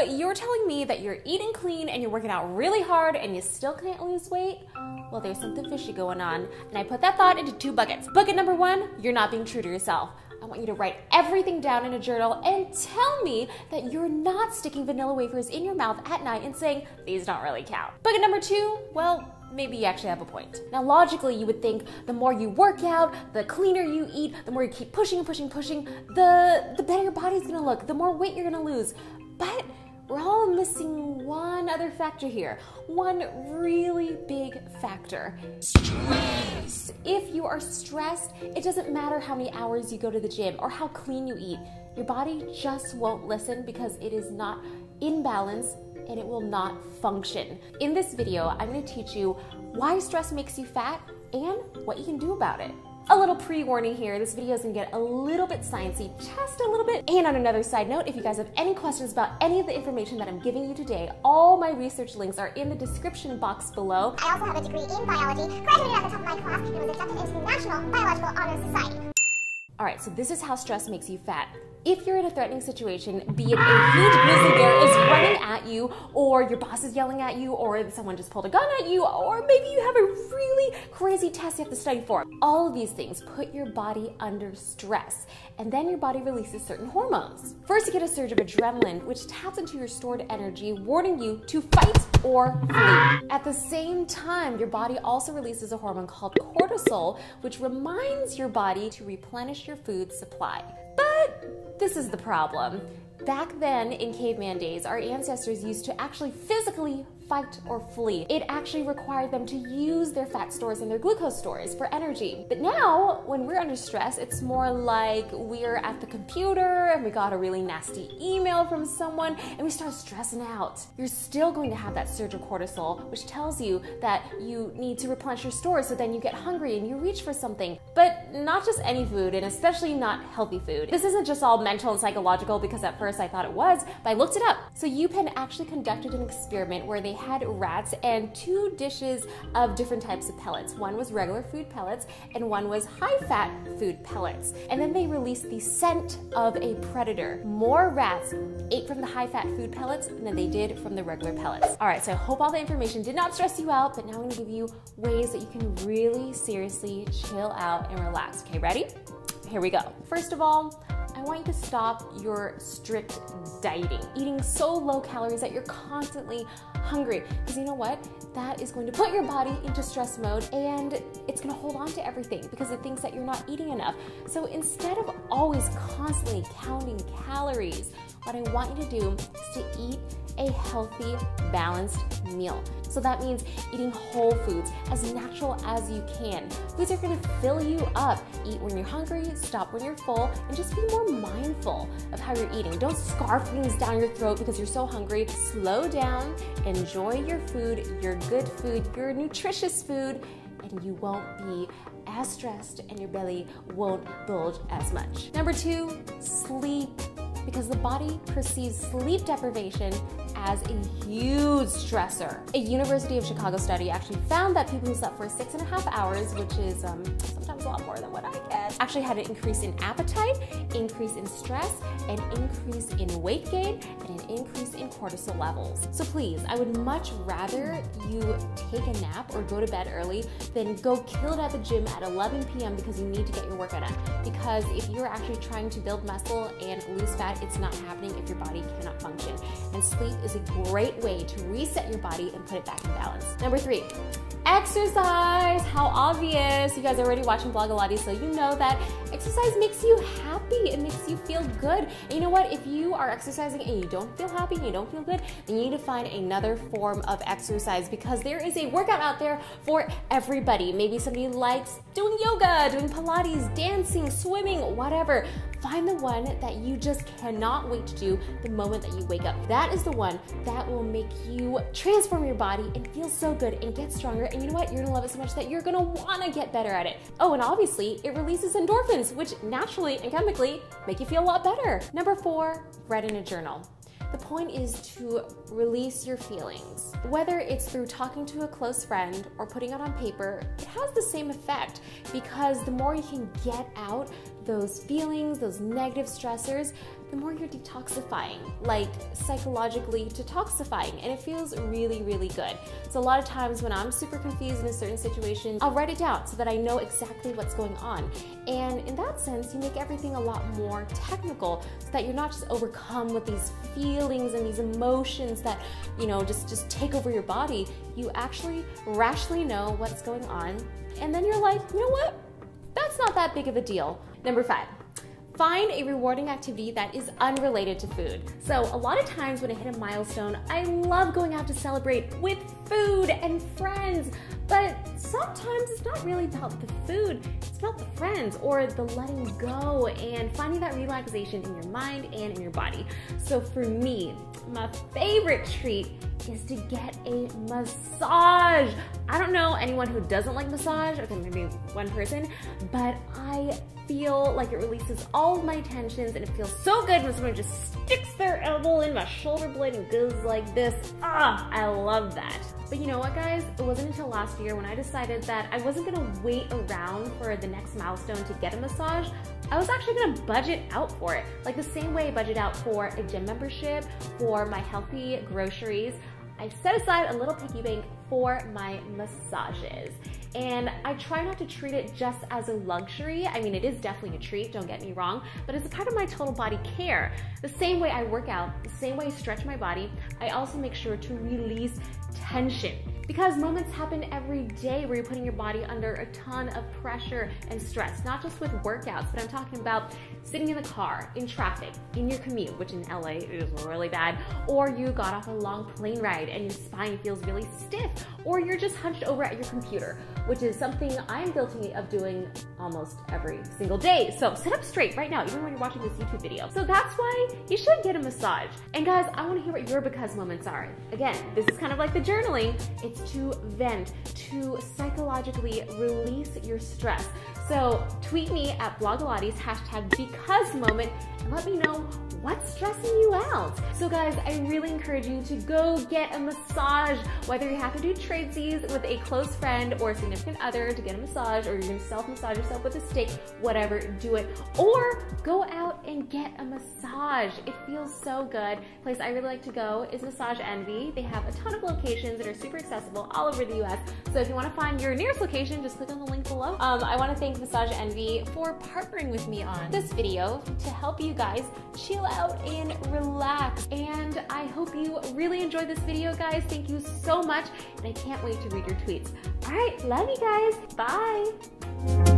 you're telling me that you're eating clean and you're working out really hard and you still can't lose weight? Well, there's something fishy going on, and I put that thought into 2 buckets. Bucket number 1, you're not being true to yourself. I want you to write everything down in a journal and tell me that you're not sticking vanilla wafers in your mouth at night and saying, these don't really count. Bucket number 2, well, maybe you actually have a point. Now, logically, you would think the more you work out, the cleaner you eat, the more you keep pushing and pushing, the better your body's gonna look, the more weight you're gonna lose. But we're all missing one other factor here. One really big factor. Stress. If you are stressed, it doesn't matter how many hours you go to the gym or how clean you eat. Your body just won't listen because it is not in balance and it will not function. In this video, I'm going to teach you why stress makes you fat and what you can do about it. A little pre-warning here, this video is gonna get a little bit sciencey, just a little bit. And on another side note, if you guys have any questions about any of the information that I'm giving you today, all my research links are in the description box below. I also have a degree in biology, graduated at the top of my class, and was accepted into the National Biological Honor Society. All right, so this is how stress makes you fat. If you're in a threatening situation, be it a huge grizzly bear is running at you, or your boss is yelling at you, or someone just pulled a gun at you, or maybe you have a really crazy test you have to study for. All of these things put your body under stress, and then your body releases certain hormones. First, you get a surge of adrenaline, which taps into your stored energy, warning you to fight or flee. At the same time, your body also releases a hormone called cortisol, which reminds your body to replenish your food supply. But this is the problem. Back then, in caveman days, our ancestors used to actually physically fight or flee. It actually required them to use their fat stores and their glucose stores for energy. But now, when we're under stress, it's more like we're at the computer and we got a really nasty email from someone and we start stressing out. You're still going to have that surge of cortisol, which tells you that you need to replenish your stores, so then you get hungry and you reach for something. But not just any food, and especially not healthy food. This isn't just all mental and psychological, because at first I thought it was, but I looked it up. So UPenn actually conducted an experiment where they had rats and 2 dishes of different types of pellets. One was regular food pellets and one was high-fat food pellets. And then they released the scent of a predator. More rats ate from the high-fat food pellets than they did from the regular pellets. All right, so I hope all the information did not stress you out, but now I'm gonna give you ways that you can really seriously chill out and relax. Okay, ready? Here we go. First of all, I want you to stop your strict dieting, eating so low calories that you're constantly hungry. Because you know what? That is going to put your body into stress mode, and it's going to hold on to everything because it thinks that you're not eating enough. So instead of always constantly counting calories, what I want you to do is to eat a healthy, balanced meal. So that means eating whole foods, as natural as you can. Foods are gonna fill you up. Eat when you're hungry, stop when you're full, and just be more mindful of how you're eating. Don't scarf things down your throat because you're so hungry. Slow down, enjoy your food, your good food, your nutritious food, and you won't be as stressed and your belly won't bulge as much. Number 2, sleep. Because the body perceives sleep deprivation as a huge stressor. A University of Chicago study actually found that people who slept for 6.5 hours, which is sometimes a lot more than what I get, actually had an increase in appetite, increase in stress, an increase in weight gain, and an increase in cortisol levels. So please, I would much rather you take a nap or go to bed early than go kill it at the gym at 11 p.m. because you need to get your workout done. Because if you're actually trying to build muscle and lose fat, it's not happening if your body cannot function. And sleep is a great way to reset your body and put it back in balance. Number 3, exercise. How obvious. You guys are already watching Blogalati, so you know that exercise makes you happy. It makes you feel good. And you know what? If you are exercising and you don't feel happy and you don't feel good, then you need to find another form of exercise, because there is a workout out there for everybody. Maybe somebody likes doing yoga, doing Pilates, dancing, swimming, whatever. Find the one that you just cannot wait to do the moment that you wake up. That is the one that will make you transform your body and feel so good and get stronger. And you know what? You're gonna love it so much that you're gonna wanna get better at it. Oh, and obviously it releases endorphins, which naturally and chemically make you feel a lot better. Number 4, write in a journal. The point is to release your feelings. Whether it's through talking to a close friend or putting it on paper, it has the same effect, because the more you can get out those feelings, those negative stressors, the more you're detoxifying, like psychologically detoxifying, and it feels really, really good. So a lot of times when I'm super confused in a certain situation, I'll write it down so that I know exactly what's going on. And in that sense, you make everything a lot more technical so that you're not just overcome with these feelings and these emotions that, you know, just take over your body. You actually rationally know what's going on, and then you're like, you know what? That's not that big of a deal. Number 5. Find a rewarding activity that is unrelated to food. So a lot of times when I hit a milestone, I love going out to celebrate with food and friends, but sometimes it's not really about the food, it's about the friends or the letting go and finding that relaxation in your mind and in your body. So for me, my favorite treat is to get a massage. I don't know anyone who doesn't like massage, okay, maybe one person, but I feel like it releases all of my tensions, and it feels so good when someone just sticks their elbow in my shoulder blade and goes like this. Ah, I love that. But you know what, guys? It wasn't until last year when I decided that I wasn't gonna wait around for the next milestone to get a massage. I was actually gonna budget out for it. Like the same way I budget out for a gym membership, for my healthy groceries, I set aside a little piggy bank for my massages. And I try not to treat it just as a luxury. I mean, it is definitely a treat, don't get me wrong, but it's a part of my total body care. The same way I work out, the same way I stretch my body, I also make sure to release tension. Because moments happen every day where you're putting your body under a ton of pressure and stress, not just with workouts, but I'm talking about sitting in the car, in traffic, in your commute, which in LA is really bad, or you got off a long plane ride and your spine feels really stiff, or you're just hunched over at your computer, which is something I'm guilty of doing almost every single day. So sit up straight right now, even when you're watching this YouTube video. So that's why you should get a massage. And guys, I wanna hear what your because moments are. Again, this is kind of like the journaling. It's to vent, to psychologically release your stress. So tweet me at Blogilates, #BecauseMoment, and let me know what's stressing you out. So guys, I really encourage you to go get a massage, whether you have to do tradesies with a close friend or a significant other to get a massage, or you're gonna self-massage yourself with a stick, whatever, do it. Or go out and get a massage. It feels so good. The place I really like to go is Massage Envy. They have a ton of locations that are super accessible all over the US. So if you wanna find your nearest location, just click on the link below. I wanna thank Massage Envy for partnering with me on this video to help you guys chill out and relax. And I hope you really enjoyed this video, guys. Thank you so much, and I can't wait to read your tweets. All right, love you guys. Bye.